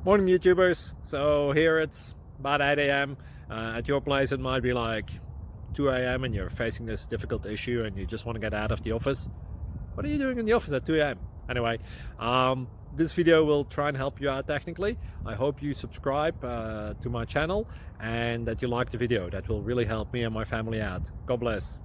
Morning YouTubers. So here it's about 8 a.m. At your place it might be like 2 a.m. and you're facing this difficult issue and you just want to get out of the office. What are you doing in the office at 2 a.m.? Anyway, this video will try and help you out technically. I hope you subscribe to my channel and that you like the video. That will really help me and my family out. God bless.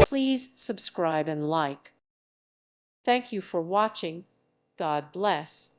Please subscribe and like. Thank you for watching. God bless.